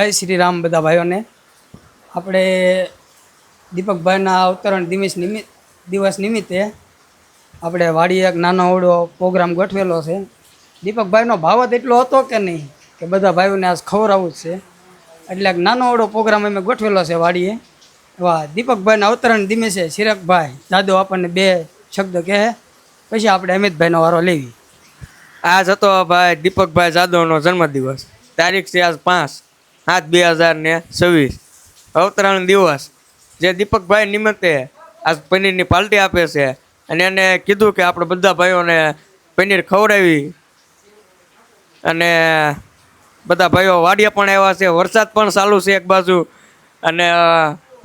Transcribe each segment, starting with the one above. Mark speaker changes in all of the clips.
Speaker 1: જય શ્રી રામ બધા ભાઈઓને. આપણે દીપકભાઈના અવતરણ દિવસ નિમિત્તે આપણે વાડીએ એક નાનો અવળો પ્રોગ્રામ ગોઠવેલો છે. દીપકભાઈનો ભાવ જ એટલો હતો કે નહીં કે બધા ભાઈઓને આજ ખવડાવવું જ છે, એટલે એક નાનો અવળો પ્રોગ્રામ અમે ગોઠવેલો છે વાડીએ. એવા દીપકભાઈના અવતરણ દિવસે ચિરાગભાઈ જાદવ આપણને બે શબ્દ કહે, પછી આપણે અમિતભાઈનો વારો લેવી.
Speaker 2: આજ હતો ભાઈ દીપકભાઈ જાદવનો જન્મદિવસ. તારીખ છે આજ 5/7/2026 અવતરણ દિવસ. જે દીપકભાઈ નિમિત્તે આજ પનીરની પાર્ટી આપે છે અને એને કીધું કે આપણે બધા ભાઈઓને પનીર ખવડાવી. અને બધા ભાઈઓ વાડિયા પણ આવ્યા છે. વરસાદ પણ ચાલુ છે એક બાજુ, અને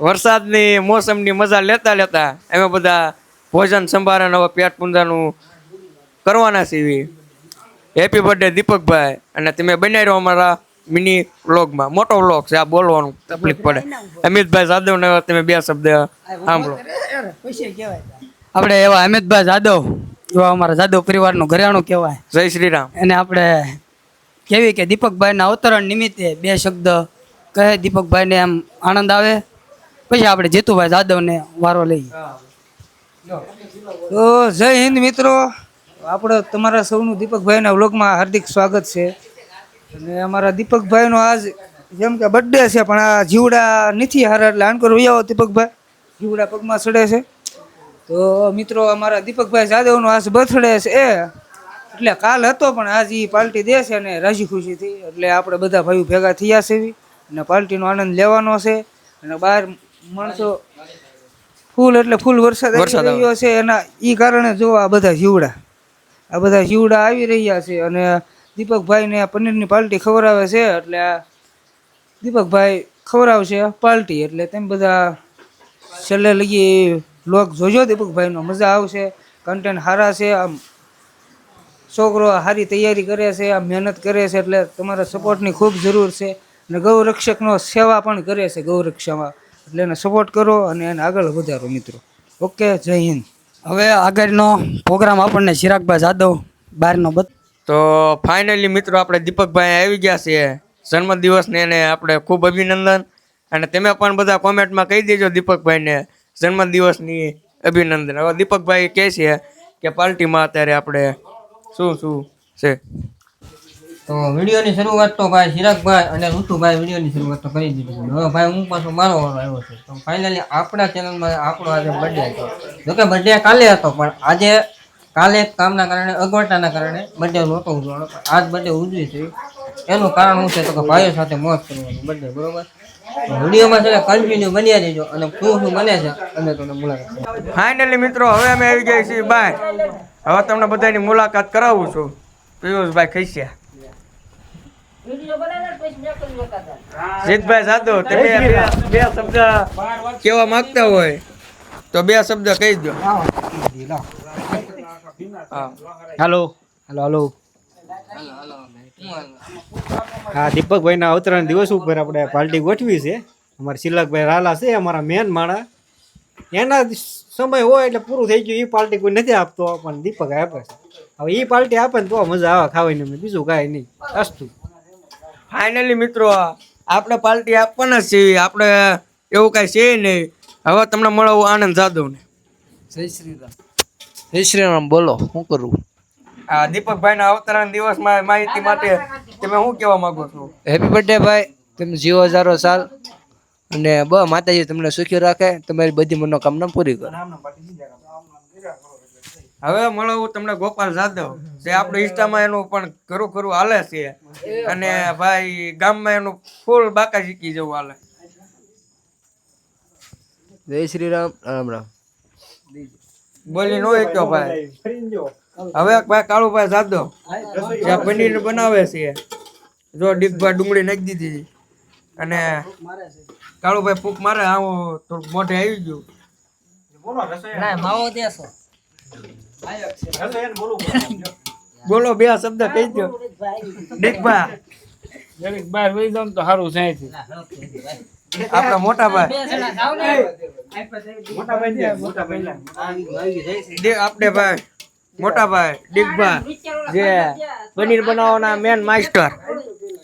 Speaker 2: વરસાદની મોસમની મજા લેતા લેતા અમે બધા ભોજન સંભારણ હવે પેટ પૂંજાનું કરવાના છીએ. હેપી બર્થડે દીપકભાઈ. અને તમે બનાવી રહ્યો અમારા મિની વ્લોગમાં. મોટો વ્લોગ છે, આ બોલવાનું તકલીફ પડે. અમિતભાઈ જાદવને તમે બે શબ્દ સાંભળો.
Speaker 1: આપણે એવા અમિતભાઈ જાદવ, એવા અમારા જાદવ પરિવારનું ઘરેણું કહેવાય.
Speaker 2: જય શ્રી રામ.
Speaker 1: એને આપણે કેવી કે દીપકભાઈના અવતરણ નિમિત્તે બે શબ્દ કહે, દીપકભાઈને એમ આનંદ આવે, પછી આપણે જીતુભાઈ જાદવને વારો લઈએ.
Speaker 3: તો જય હિન્દ મિત્રો, આપણે તમારા સૌનું દીપકભાઈના વ્લોગમાં હાર્દિક સ્વાગત છે. અને અમારા દીપકભાઈનો આજ જેમ કે બર્થડે છે, પણ આ જીવડા નથી હારા, એટલે આન કરો આવો દીપકભાઈ, જીવડા પગમાં ચડે છે. તો મિત્રો અમારા દીપકભાઈ જાદવનો આજ બર્થડે છે, એટલે કાલ હતો પણ આજ એ પાર્ટી દે છે અને રાજી ખુશીથી. એટલે આપણે બધા ભાઈઓ ભેગા થયા છે અને પાર્ટીનો આનંદ લેવાનો છે. અને બહાર માણસો ફૂલ એટલે ફૂલ વરસાદ આવી રહ્યો છે, એના એ કારણે જો આ બધા જીવડા આવી રહ્યા છે. અને દીપકભાઈને પનીરની પાર્ટી ખવડાવે છે, એટલે આ દીપકભાઈ ખવડાવશે પાર્ટી. એટલે તેમ બધા છેલ્લે લગી વ્લોગ જોજો દીપકભાઈનો, મજા આવશે. કન્ટેન્ટ સારા છે, આમ છોકરો સારી તૈયારી કરે છે, આમ મહેનત કરે છે, એટલે તમારા સપોર્ટની ખૂબ જરૂર છે. અને ગૌરક્ષકનો સેવા પણ કરે છે ગૌરક્ષામાં, એટલે એને સપોર્ટ કરો અને એને આગળ વધારો મિત્રો. ઓકે, જય હિન્દ.
Speaker 1: હવે આગળનો પ્રોગ્રામ આપણને ચિરાગભાઈ જાદવ બહારનો
Speaker 2: તો ફાઇનલી મિત્રો આપણે દીપકભાઈ આવી ગયા છે જન્મદિવસને, એને આપણે ખૂબ અભિનંદન. અને તમે પણ બધા કોમેન્ટમાં કહી દેજો દીપકભાઈને જન્મદિવસની અભિનંદન. હવે દીપકભાઈ કહે છે કે પાર્ટીમાં અત્યારે આપણે શું શું છે.
Speaker 4: તો વિડીયોની શરૂઆત તો ભાઈ ચિરાગભાઈ અને ઋતુભાઈ વિડીયોની શરૂઆત તો કરી દીધી. હવે ભાઈ હું પાછો મારો વારો આવ્યો છે. તો ફાઇનલી આપણા ચેનલમાં આપણો આજે બર્થડે હતો. જોકે બર્થડે કાલે હતો, પણ આજે કાલે કામના કારણે, અગવડતાના કારણે બર્થડે નહોતો ઉજવવાનો. આજ બર્થડે ઉજવી છે. એનું કારણ શું છે તો કે ભાઈઓ સાથે મોજ કરવાનું બર્થડે, બરોબર. વિડીયોમાં છે કન્ટિન્યુ બન્યા રહેજો અને શું બને છે અમે તમને મુલાકાત.
Speaker 2: ફાઇનલી મિત્રો હવે અમે આવી ગયા છીએ બહાર. હવે તમને બધાની મુલાકાત કરાવું છું. પિયુષભાઈ ખૈસ્યા, જીતભાઈ જાદવ, તમે બે શબ્દ કેવા માંગતા હોય તો બે શબ્દ કહી દો.
Speaker 5: હાલો હાલો હાલો. હા, દીપકભાઈના અવતરણ દિવસ ઉપર આપણે પાર્ટી ગોઠવી છે. અમારા શિલકભાઈ રાલા છે અમારા મેન માણા, એના સમય હોય એટલે પૂરું થઈ ગયું. એ પાર્ટી કોઈ નથી આપતો, પણ દીપક આપે છે. હવે એ પાર્ટી આપે ને તો મજા આવે ખાવાની, બીજું કાંઈ નહીં. અસ્તુ.
Speaker 2: ફાઇનલી મિત્રો આપણે પાર્ટી આપવાના છીએ, આપણે એવું કાંઈ છે નહીં. હવે તમને મળવું આનંદ જાદવને.
Speaker 3: જય શ્રી રામ. જય શ્રી રામ. બોલો, શું કરું?
Speaker 2: આ દીપકભાઈના અવતરણ દિવસમાં માહિતી માટે તમે શું કહેવા માંગો છો?
Speaker 3: હેપી બર્થડે ભાઈ, તમે જીવો 1000 સાલ અને માતાજી તમને સુખી રાખે, તમારી બધી મનોકામના પૂરી કરે.
Speaker 2: હવે મળવું તમને ગોપાલ જાદવ, જે આપણે ઇન્સ્ટામાં એનું પણ ખરું હાલે છે, અને ભાઈ ગામમાં એનું ફૂલ બાકા શીખી જવું હાલે.
Speaker 3: જય શ્રી રામ. રામ રામ.
Speaker 2: બોલી નો એક ભાઈ. હવે ભાઈ કાળુભાઈ જાદવ જે પનીર બનાવે છે, જો ડીગભાઈ ડુંગળી નાખી દીધી અને કાળુભાઈ ફૂક મારે, આવું થોડુંક મોઢે આવી ગયું. બોલો, બે શબ્દ કહી દો ડીગભાઈ.
Speaker 5: બહાર વહી જાવ તો સારું છે.
Speaker 2: આપણા મોટા ભાઈ આપણે ભાઈ મોટા ભાઈ ડીગભાઈ, જે પનીર બનાવવાના મેન માસ્ટર,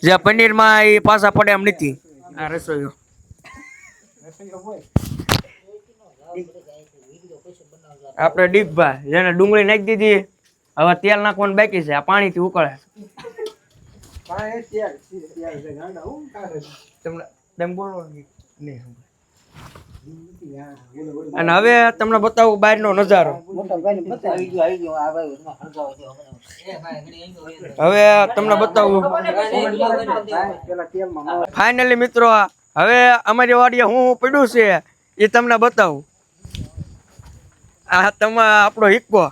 Speaker 2: જે પનીરમાં એ પાછા પડે એમ નથી આ રસોઈઓ. આપણે ડીપભાઈ જેને ડુંગળી નાખી દીધી, હવે તેલ નાખવાનું બાકી છે, આ પાણીથી ઉકળે. તમે બોલો નહીં. અને હવે તમને બતાવું બહારનો નજારો. હવે તમને બતાવું ફાઇનલી મિત્રો, હવે અમારી વાડીએ હું પડ્યું છે એ તમને બતાવું. આ તમે આપણો હિક્કો,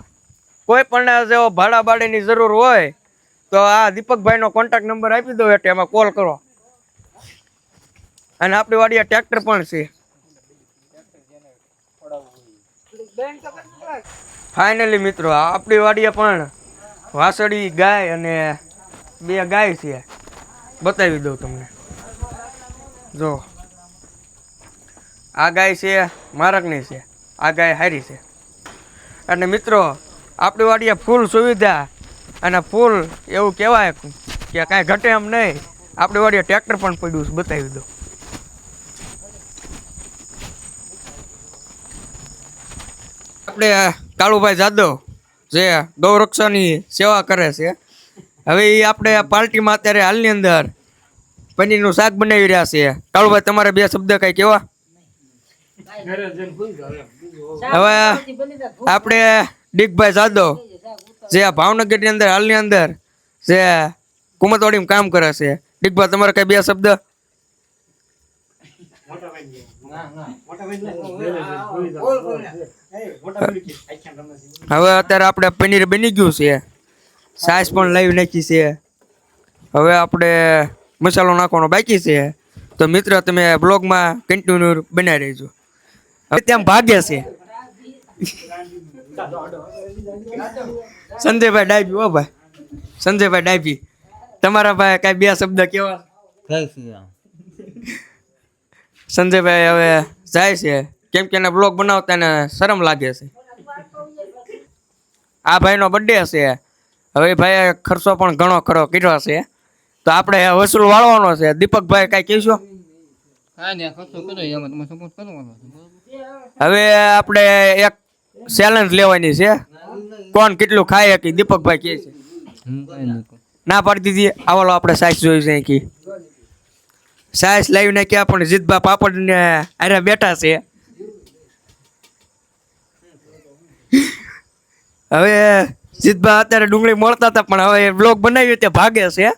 Speaker 2: કોઈ પણ જેવો ભાડા બાડીની જરૂર હોય તો આ દીપકભાઈનો કોન્ટેક્ટ નંબર આપી દો, એટલે એમાં કોલ કરો. અને આપણી વાડીએ ટ્રેક્ટર પણ છે. ફાઇનલી મિત્રો, આપણી વાડીએ પણ વાસળી ગાય અને 2 ગાય છે. બતાવી દઉં તમને. જો આ ગાય છે મારકની છે, આ ગાય હારી છે. અને મિત્રો આપણી વાડીએ ફૂલ સુવિધા અને ફૂલ એવું કહેવાય કે કાંઈ ઘટે એમ નહીં. આપણી વાડીએ ટ્રેક્ટર પણ પડ્યું છે, બતાવી દઉં. આપણે કાળુભાઈ જાદવ જે ગૌરક્ષાની સેવા કરે છે, હવે એ આપણે પાર્ટીમાં અત્યારે હાલની અંદર પનીરનું શાક બનાવી રહ્યા છે. કાળુભાઈ, તમારે 2 શબ્દ કઈ કેવા? હવે આપણે ડીકભાઈ જાદવ જે ભાવનગરની અંદર હાલની અંદર જે કુમતવાડીમાં કામ કરે છે, ડીકભાઈ તમારે કઈ 2 શબ્દ? હવે અત્યારે આપણે પનીર બની ગયું છે, સાસ પણ લાવી નાખી છે. હવે આપણે મસાલો નાખવાનો બાકી છે. તો મિત્ર તમે બ્લોગમાં કન્ટિન્યુ બનાવી રહેજો. હવે ત્યાં ભાગે છે સંજયભાઈ ડાયબી. હો ભાઈ સંજયભાઈ ડાયબી, તમારા ભાઈ કઈ 2 શબ્દ કેવા? સંજયભાઈ હવે જાય છે, કેમ કે એને બ્લોગ બનાવતા એને શરમ લાગે છે. આ ભાઈનો બર્થડે છે, હવે ભાઈએ ખર્ચો પણ ઘણો ખરો કર્યો છે, તો આપણે વસૂલ વાળવાનો છે. દીપકભાઈ કઈ કહીશું? હવે આપણે એક ચેલેન્જ લેવાની છે, કોણ કેટલું ખાય કે દીપકભાઈ કહે છે. ના પાડી દીધી. આવાલો આપણે સાઈઝ જોઈ છે કે સાઈઝ લાવી નાખ્યા, પણ જીતભા પાપડ ને અરે બેઠા છે. હવે જીતભા અત્યારે ડુંગળી મળતા હતા, પણ હવે બ્લોગ બનાવી તે ભાગે છે.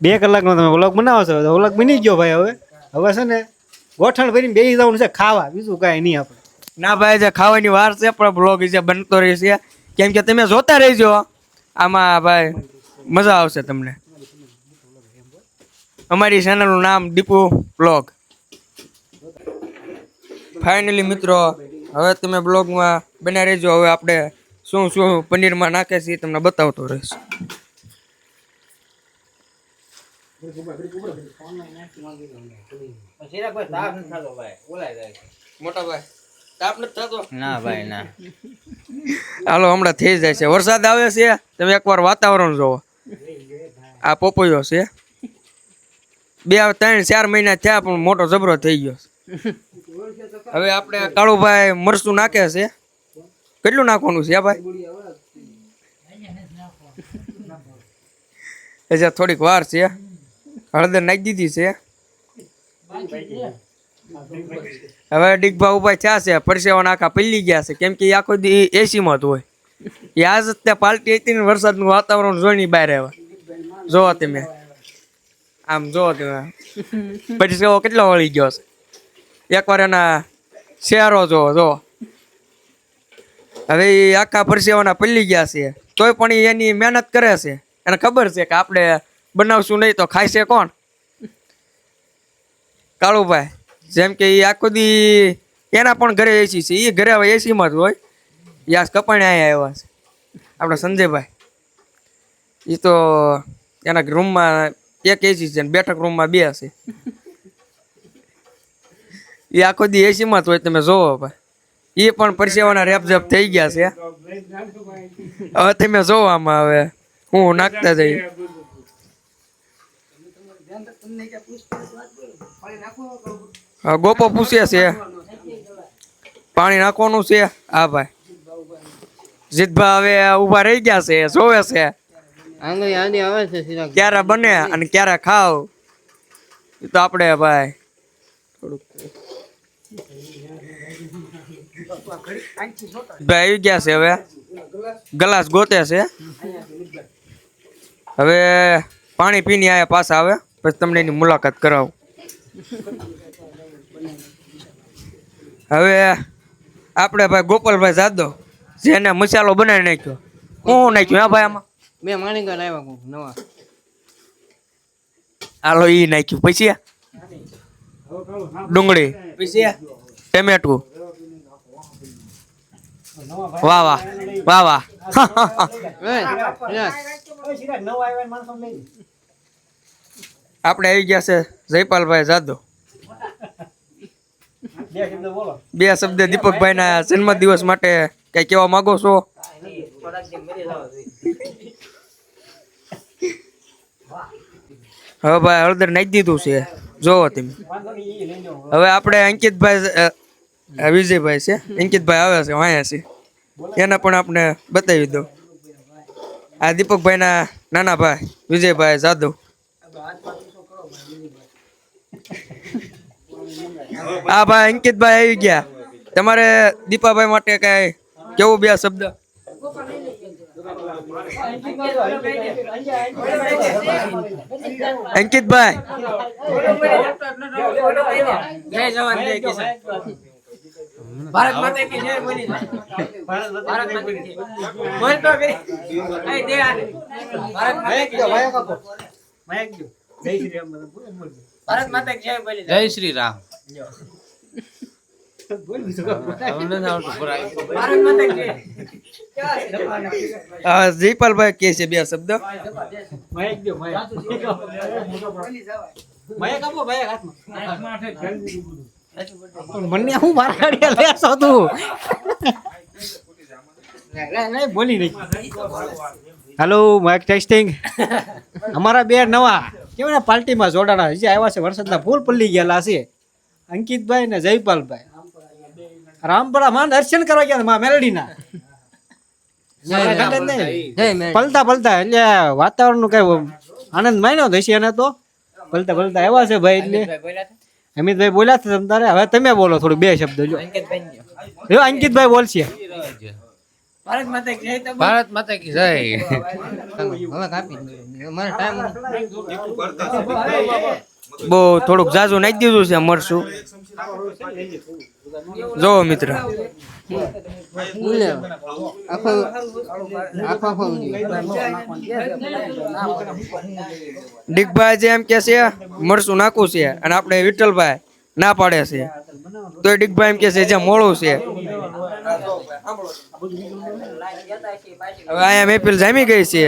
Speaker 5: 2 કલાકનો તમે વ્લોગ બનાવો છો, તો વ્લોગ બની ગયો ભાઈ. હવે છે ને ગોઠણ ભરીને બેસી જવાનું છે ખાવા, બીજું કાંઈ નહીં આપણે.
Speaker 2: ના ભાઈ, જે ખાવાની વાર છે પણ બ્લોગ જે બનતો રહેશે, કેમ કે તમે જોતા રહેજો. આમાં ભાઈ મજા આવશે તમને. અમારી ચેનલનું નામ દીપુ બ્લોગ. ફાઇનલી મિત્રો, હવે તમે બ્લોગમાં બના રહેજો. હવે આપણે શું શું પનીરમાં નાખે છે એ તમને બતાવતો રહીશ. મોટા ભાઈ તાપ નથી થતો?
Speaker 4: ના ભાઈ ના.
Speaker 2: હાલો હમણાં થઈ જાય છે. વરસાદ આવે છે, તમે એકવાર વાતાવરણ જોવો. આ પોપૈયો છે, 2, 3, 4 મહિના થયા પણ મોટો જબરો થઈ ગયો. હવે આપણે કાળુભાઈ મરચું નાખે છે. કેટલું નાખવાનું છે ભાઈ? હજી થોડીક વાર છે. હળદર નાખી દીધી છે. હવે ડીકભા ઉભા થયા છે, પરસેવાના આખા પલ્લી ગયા છે, કેમ કે એ આખો દી એસીમાં જ હોય. એ આજ ત્યાં પાલટી હતી ને વરસાદનું વાતાવરણ જોઈને બહાર આવ્યા. જોવો તમે, આમ જોવો તમે પરસેવો કેટલો વળી ગયો છે. એકવાર એના શેરો જોવો. હવે એ આખા પરસેવાના પલ્લી ગયા છે, તોય પણ એની મહેનત કરે છે. એને ખબર છે કે આપણે બનાવશું નહીં તો ખાય છે કોણ? કાળુભાઈ, જેમ કે એ આખો દી એના પણ ઘરે એસી છે, એ ઘરે હવે એસીમાં જ હોય. યાસ કપાણે અહીંયા આવ્યા છે આપણા સંજયભાઈ. એ તો એના રૂમમાં 1 એસી છે ને બેઠક રૂમમાં 2 છે. એ આખો દી એસીમાં જ હોય. તમે જોવો ભાઈ, એ પણ પરસેવાના રેપઝેપ થઈ ગયા છે. હવે તમે જોવો આમાં હવે હું નાખતા જઈ. હા, ગોપો પૂછે છે પાણી નાખવાનું છે. હા ભાઈ જીતભાઈ હવે ઊભા રહી ગયા છે, જોવે છે
Speaker 4: આંગળી આંધી આવે છે ચિરાગ
Speaker 2: ક્યારે બને અને ક્યારે ખાવ. એ તો આપણે ભાઈ ભાઈ આવી ગયા છે. હવે ગ્લાસ ગોતે છે. હવે પાણી પીને આયા પાછા આવે પછી તમને એની મુલાકાત કરાવું. હવે આપણે ભાઈ ગોપાલભાઈ જાદવ જેને મસાલો બનાવી નાખ્યો. હું નાખ્યું હા ભાઈ આમાં?
Speaker 4: બે માણીકા લાવ્યા કોક નવા
Speaker 2: હાલો ઈ નાખ્યું. પછી ડુંગળી, પછી ટમેટું. વાહ વાહ વાહ વાહ. આપણે આવી ગયા છે જયપાલભાઈ જાદવ. બે શબ્દ દીપકભાઈ ના જન્મદિવસ માટે કઈ કહેવા માંગો છો? હવે ભાઈ હળદર નાખી દીધું છે, જોવો તમે. હવે આપણે અંકિતભાઈ વિજયભાઈ છે, અંકિતભાઈ આવે છે અહીંયા છે, એને પણ આપણે બતાવી દો. આ દીપકભાઈ ના નાના ભાઈ વિજયભાઈ જાદવ. હા ભાઈ અંકિતભાઈ આવી ગયા. તમારે દીપાભાઈ માટે કઈ કેવું બે શબ્દ? અંકિતભાઈ
Speaker 1: જય જવાન જય કિસાન. ભારત માતા કી જય બોલી. ભારત માતા કી જય. બોલ તો કરી. એ દે આને. ભારત માતા કી જય. ભારત માતા કી જય બોલી.
Speaker 6: જય શ્રી રામ.
Speaker 1: ભારત માતા કી જય.
Speaker 2: જયપાલભાઈ કે છે બે શબ્દ.
Speaker 5: મને હું મારા લેશો તું બોલી નહીં. Hello mic testing. અમારા બે નવા કેવાય પાર્ટીમાં જોડાણા હજી આવ્યા છે. વરસાદના ફૂલ પલ્લી ગયેલા છે. અંકિતભાઈ ને જયપાલભાઈ રામપરા માં દર્શન કરવા ગયા માં મેલડીના. પલતા પલતા એટલે વાતાવરણ નું કઈ આનંદ માન્યો હશે એને તો. પલતા પલતા આવ્યા છે ભાઈ. એટલે અમિતભાઈ બોલ્યા છે તમ તારે. હવે તમે બોલો થોડું બે શબ્દ. જો અંકિતભાઈ બોલશે.
Speaker 1: ભારત માતા કી જય.
Speaker 6: ભારત માતા કી જય.
Speaker 4: હવે કાપી દો. અમારે ટાઈમ
Speaker 2: બહુ થોડુંક ઝાઝુ નાખી દીધું છે મરચું. જોવો મિત્ર.
Speaker 4: આખો આખો
Speaker 2: ડીકભાઈ જે એમ કે છે મરચું નાખવું છે અને આપણે વિઠ્ઠલભાઈ ના પાડે છે તો ડીકભાઈ એમ કે છે જે મોળું છે. હવે અહીંયા મહેફિલ જામી ગઈ છે.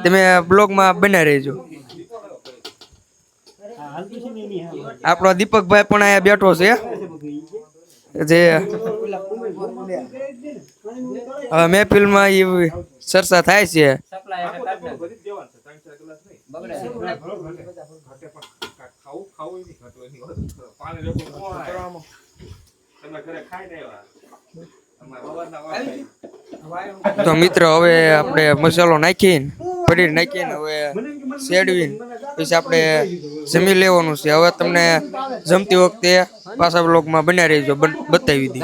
Speaker 2: તમે બ્લોગમાં બન્યા રહેજો. આપણો દીપકભાઈ પણ અહીંયા બેઠો છે જે હવે મહેફિલમાં એવી ચર્ચા થાય છે. તો મિત્ર હવે આપણે મસાલો નાખીને પનીર નાખીને હવે શેડવીને પછી આપણે જમી લેવાનું છે. હવે તમને જમતી વખતે પાછા બ્લોગમાં બન્યા રહેજો, બતાવી દઈએ.